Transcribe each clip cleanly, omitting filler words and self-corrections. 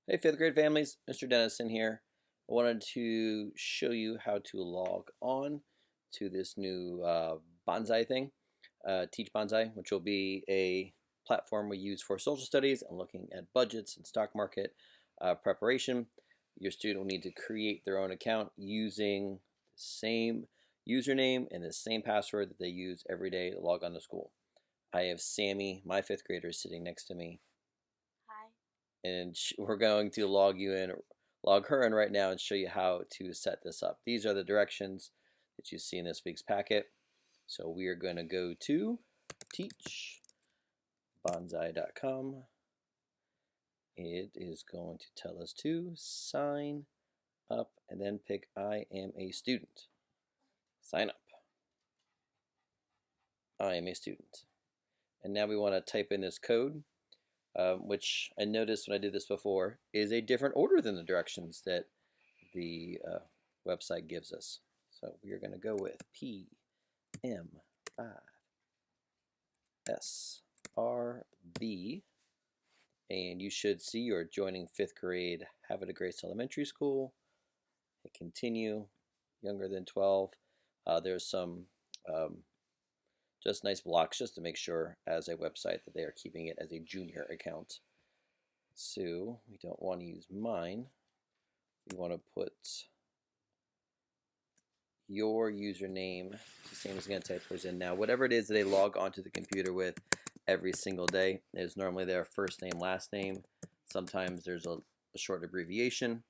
Hey, fifth grade families, Mr. Dennison here. I wanted to show you how to log on to this new Banzai thing, Teach Banzai, which will be a platform we use for social studies and looking at budgets and stock market preparation. Your student will need to create their own account using the same username and the same password that they use every day to log on to school. I have Sammy, my fifth grader, sitting next to me, Hi. and we're going to log her in right now and show you how to set this up. These are the directions that you see in this week's packet. So we are going to go to teachbanzai.com. It is going to tell us to sign up and then pick I am a student. Sign up. I am a student. And now we want to type in this code, which I noticed when I did this before is a different order than the directions that the website gives us. So we are going to go with PMISRB, and you should see you're joining fifth grade Havre de Grace Elementary School. Hit continue, younger than 12. There's some just nice blocks just to make sure as a website that they are keeping it as a junior account. So we don't want to use mine. We want to put your username, the same as going to type hers in now. Whatever it is that they log onto the computer with every single day is normally their first name, last name. Sometimes there's a short abbreviation.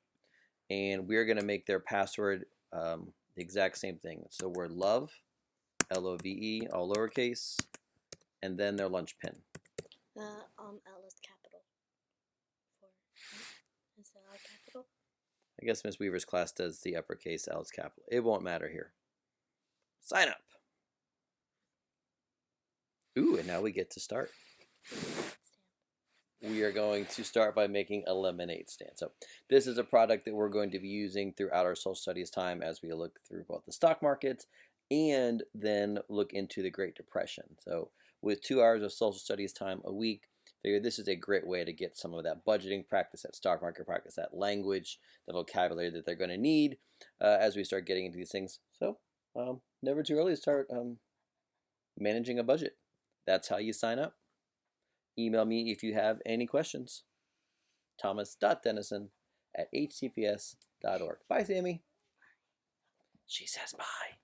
And we're going to make their password the exact same thing. So word love, L-O-V-E, all lowercase, and then their lunch pin. The L is capital. Is the L capital? I guess Miss Weaver's class does the uppercase, L is capital. It won't matter here. Sign up. Ooh, and now we get to start. We are going to start by making a lemonade stand. So this is a product that we're going to be using throughout our social studies time as we look through both the stock markets and then look into the Great Depression. So with 2 hours of social studies time a week, figure this is a great way to get some of that budgeting practice, that stock market practice, that language, the vocabulary that they're going to need as we start getting into these things. So never too early to start managing a budget. That's how you sign up. Email me if you have any questions. thomas.dennison@hcps.org. Bye, Sammy. She says bye.